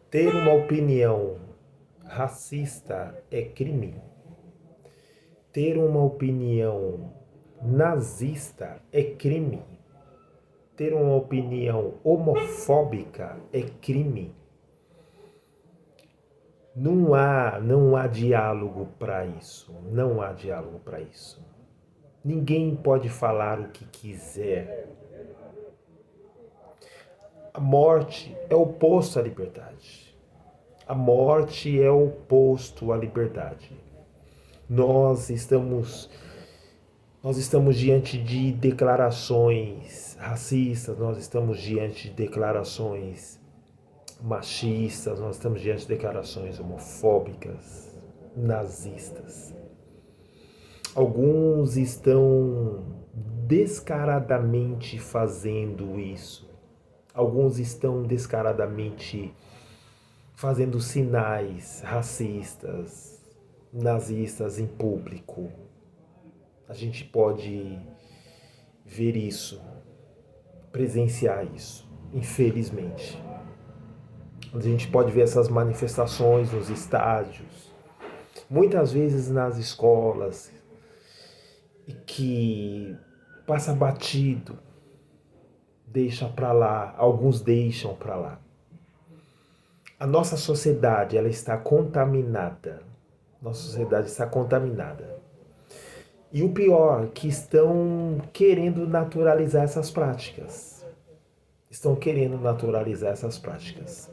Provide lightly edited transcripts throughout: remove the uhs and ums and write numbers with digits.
Ter uma opinião racista é crime. Ter uma opinião nazista é crime. Ter uma opinião homofóbica é crime. Não há diálogo para isso. Não há diálogo para isso. Ninguém pode falar o que quiser. A morte é oposto à liberdade. A morte é oposto à liberdade. Nós estamos nós estamos diante de declarações racistas, nós estamos diante de declarações machistas, nós estamos diante de declarações homofóbicas, nazistas. Alguns estão descaradamente fazendo isso. Alguns estão descaradamente fazendo sinais racistas, nazistas em público. A gente pode ver isso, presenciar isso, infelizmente. A gente pode ver essas manifestações nos estádios, muitas vezes nas escolas, e que passa batido, deixa para lá, alguns deixam para lá. A nossa sociedade, ela está contaminada. Nossa sociedade está contaminada. E o pior, que estão querendo naturalizar essas práticas. Estão querendo naturalizar essas práticas.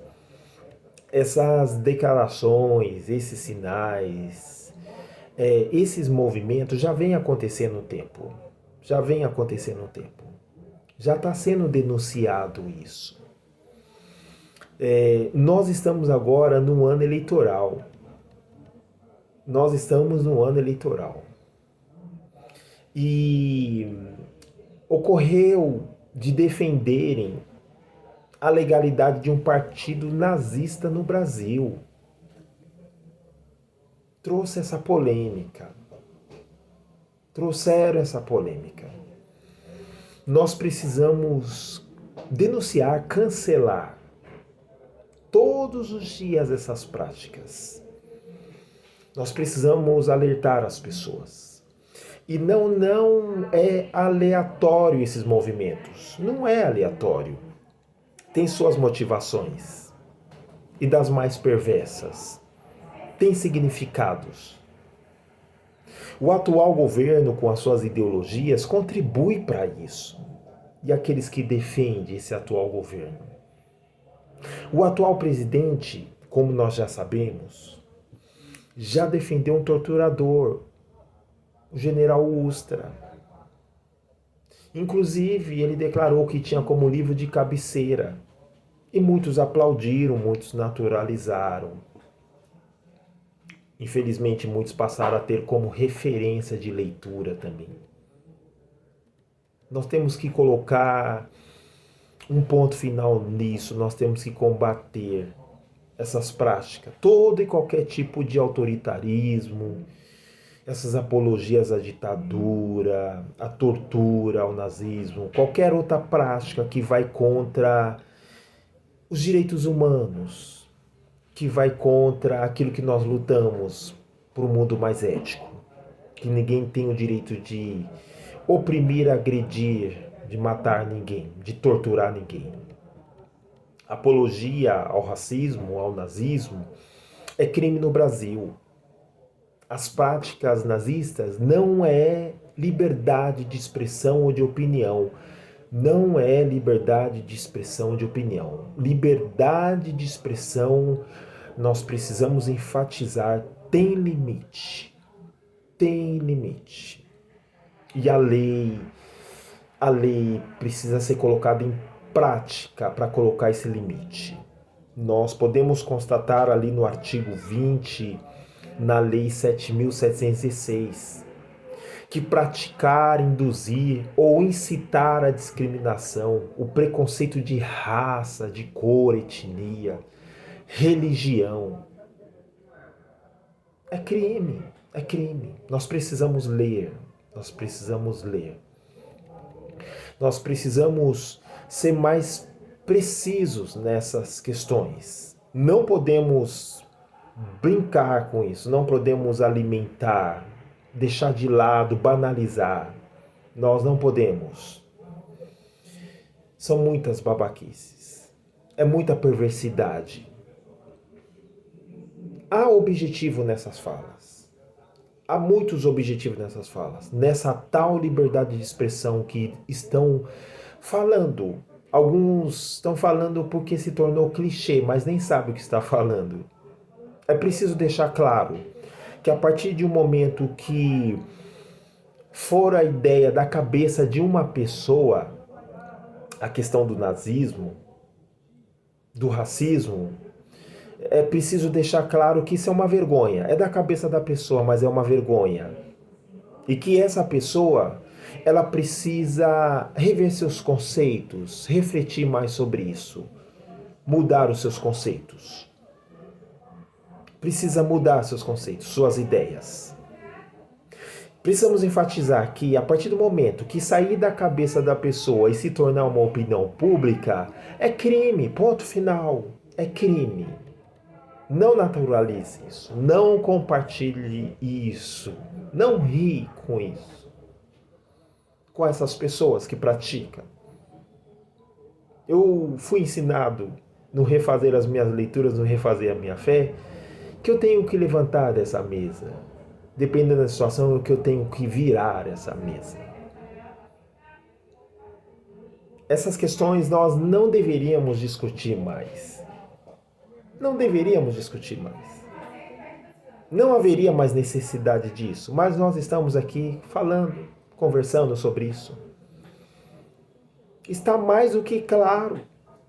Essas declarações, esses sinais, esses movimentos já vêm acontecendo no tempo. Já vem acontecendo no tempo. Já está sendo denunciado isso. Nós estamos agora no ano eleitoral. Nós estamos no ano eleitoral. E ocorreu de defenderem a legalidade de um partido nazista no Brasil. Trouxe essa polêmica. Trouxeram essa polêmica. Nós precisamos denunciar, cancelar todos os dias essas práticas. Nós precisamos alertar as pessoas. E não é aleatório esses movimentos. Não é aleatório. Tem suas motivações. E das mais perversas. Tem significados. O atual governo, com as suas ideologias, contribui para isso. E aqueles que defendem esse atual governo. O atual presidente, como nós já sabemos, já defendeu um torturador, o general Ustra. Inclusive, ele declarou que tinha como livro de cabeceira. E muitos aplaudiram, muitos naturalizaram. Infelizmente, muitos passaram a ter como referência de leitura também. Nós temos que colocar um ponto final nisso, nós temos que combater essas práticas, todo e qualquer tipo de autoritarismo, essas apologias à ditadura, à tortura, ao nazismo, qualquer outra prática que vai contra os direitos humanos, que vai contra aquilo que nós lutamos por um mundo mais ético, que ninguém tem o direito de oprimir, agredir, de matar ninguém, de torturar ninguém. Apologia ao racismo, ao nazismo, é crime no Brasil. As práticas nazistas não é liberdade de expressão ou de opinião. Não é liberdade de expressão ou de opinião. Liberdade de expressão, nós precisamos enfatizar, tem limite. Tem limite. E a lei precisa ser colocada em prática para colocar esse limite. Nós podemos constatar ali no artigo 20, na Lei 7.706, que praticar, induzir ou incitar a discriminação, o preconceito de raça, de cor, etnia, religião, é crime, é crime. Nós precisamos ler, nós precisamos ler. Nós precisamos ser mais precisos nessas questões. Não podemos brincar com isso, não podemos alimentar, deixar de lado, banalizar. Nós não podemos. São muitas babaquices. É muita perversidade. Há objetivo nessas falas. Há muitos objetivos nessas falas. Nessa tal liberdade de expressão que estão falando. Alguns estão falando porque se tornou clichê, mas nem sabem o que está falando. É preciso deixar claro que a partir de um momento que for a ideia da cabeça de uma pessoa, a questão do nazismo, do racismo, é preciso deixar claro que isso é uma vergonha. É da cabeça da pessoa, mas é uma vergonha. E que essa pessoa, ela precisa rever seus conceitos, refletir mais sobre isso, mudar os seus conceitos. Precisa mudar seus conceitos, suas ideias. Precisamos enfatizar que a partir do momento que sair da cabeça da pessoa e se tornar uma opinião pública, é crime, ponto final. É crime. Não naturalize isso, não compartilhe isso, não ri com isso, com essas pessoas que praticam. Eu fui ensinado no refazer as minhas leituras, no refazer a minha fé, que eu tenho que levantar dessa mesa. Dependendo da situação, que eu tenho que virar essa mesa. Essas questões nós não deveríamos discutir mais. Não deveríamos discutir mais. Não haveria mais necessidade disso, mas nós estamos aqui falando, conversando sobre isso. Está mais do que claro,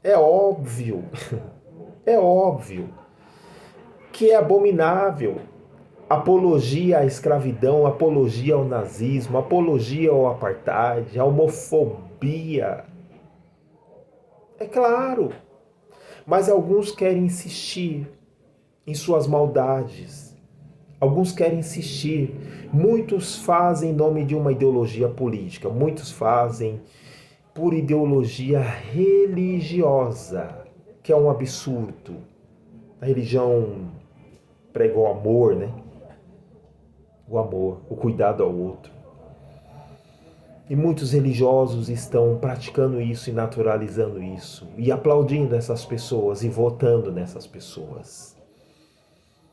é óbvio, é óbvio que é abominável apologia à escravidão, apologia ao nazismo, apologia ao apartheid, à homofobia. É claro, mas alguns querem insistir em suas maldades. Alguns querem insistir. Muitos fazem em nome de uma ideologia política. Muitos fazem por ideologia religiosa, que é um absurdo. A religião prega o amor, né? O amor, o cuidado ao outro. E muitos religiosos estão praticando isso e naturalizando isso. E aplaudindo essas pessoas e votando nessas pessoas.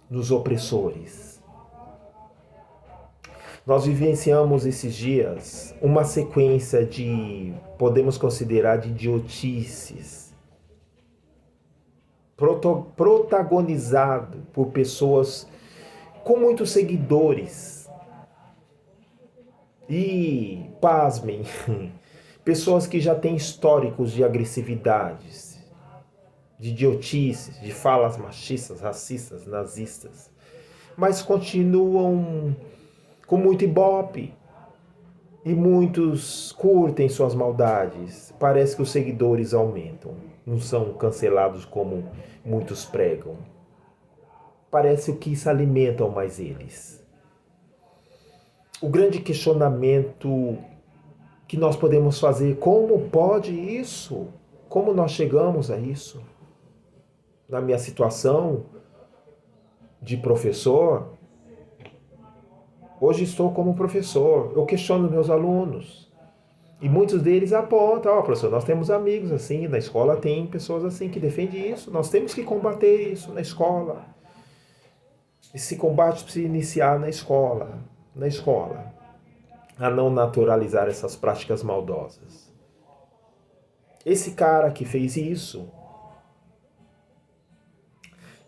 Nos opressores. Nós vivenciamos esses dias uma sequência de, podemos considerar, de idiotices, protagonizado por pessoas com muitos seguidores. E, pasmem, pessoas que já têm históricos de agressividades, de idiotices, de falas machistas, racistas, nazistas, mas continuam com muito ibope. E muitos curtem suas maldades. Parece que os seguidores aumentam. Não são cancelados como muitos pregam. Parece que isso alimentam mais eles. O grande questionamento que nós podemos fazer: como pode isso? Como nós chegamos a isso? Na minha situação de professor, hoje estou como professor, eu questiono meus alunos. E muitos deles apontam: professor, nós temos amigos assim, na escola tem pessoas assim que defendem isso, nós temos que combater isso na escola. Esse combate precisa iniciar na escola, a não naturalizar essas práticas maldosas. Esse cara que fez isso,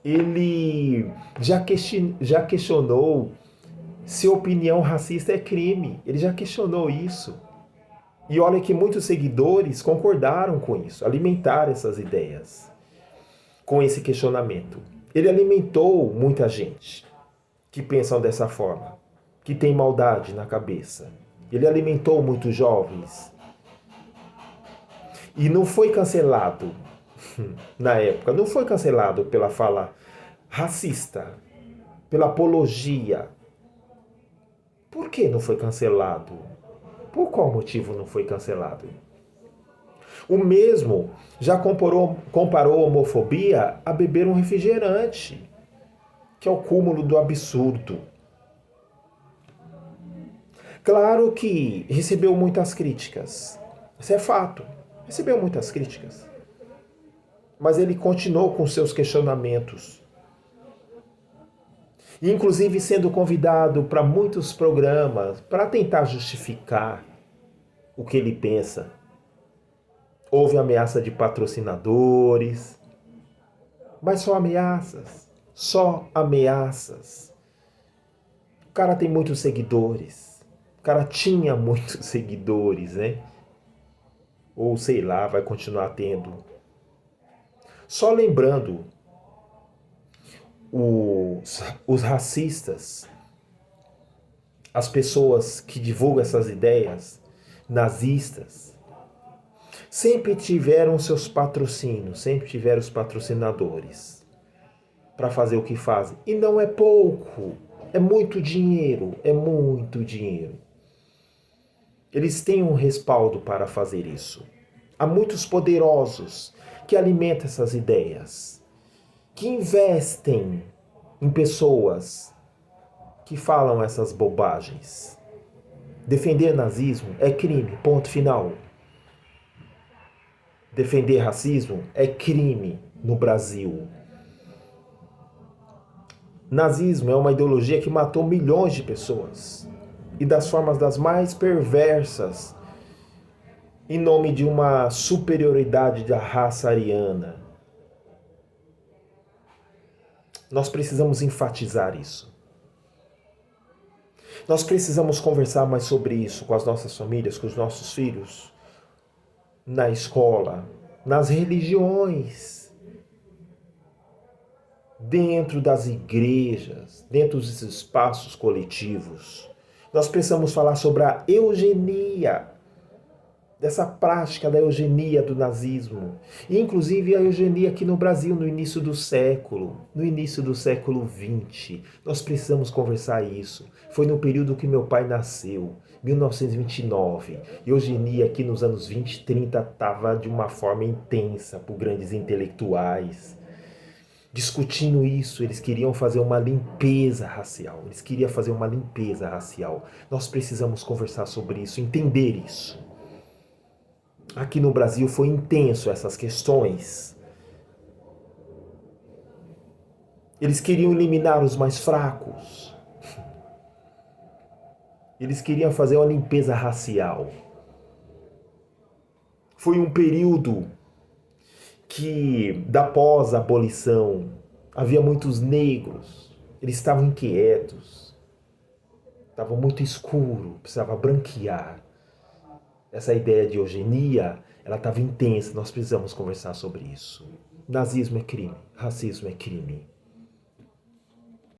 ele já questionou se opinião racista é crime. Ele já questionou isso. E olha que muitos seguidores concordaram com isso, alimentaram essas ideias com esse questionamento. Ele alimentou muita gente que pensam dessa forma, que tem maldade na cabeça. Ele alimentou muitos jovens. E não foi cancelado na época, não foi cancelado pela fala racista, pela apologia. Por que não foi cancelado? Por qual motivo não foi cancelado? O mesmo já comparou a homofobia a beber um refrigerante, que é o cúmulo do absurdo. Claro que recebeu muitas críticas. Isso é fato. Recebeu muitas críticas. Mas ele continuou com seus questionamentos. Inclusive sendo convidado para muitos programas para tentar justificar o que ele pensa. Houve ameaça de patrocinadores, mas só ameaças. Só ameaças. O cara tem muitos seguidores. O cara tinha muitos seguidores, né? Ou sei lá, vai continuar tendo. Só lembrando, os racistas, as pessoas que divulgam essas ideias, nazistas, sempre tiveram seus patrocínios, sempre tiveram os patrocinadores para fazer o que fazem. E não é pouco, é muito dinheiro, é muito dinheiro. Eles têm um respaldo para fazer isso. Há muitos poderosos que alimentam essas ideias, que investem em pessoas que falam essas bobagens. Defender nazismo é crime, ponto final. Defender racismo é crime no Brasil. Nazismo é uma ideologia que matou milhões de pessoas e das formas das mais perversas, em nome de uma superioridade da raça ariana. Nós precisamos enfatizar isso. Nós precisamos conversar mais sobre isso com as nossas famílias, com os nossos filhos, na escola, nas religiões, dentro das igrejas, dentro dos espaços coletivos. Nós precisamos falar sobre a eugenia, dessa prática da eugenia do nazismo. E inclusive a eugenia aqui no Brasil no início do século XX. Nós precisamos conversar isso. Foi no período que meu pai nasceu, 1929. Eugenia aqui nos anos 20 e 30 estava de uma forma intensa por grandes intelectuais. Discutindo isso, eles queriam fazer uma limpeza racial. Nós precisamos conversar sobre isso, entender isso. Aqui no Brasil foi intenso essas questões. Eles queriam eliminar os mais fracos. Eles queriam fazer uma limpeza racial. Foi um período que, da pós-abolição, havia muitos negros. Eles estavam inquietos. Estava muito escuro, precisava branquear. Essa ideia de eugenia, ela estava intensa, nós precisamos conversar sobre isso. Nazismo é crime, racismo é crime.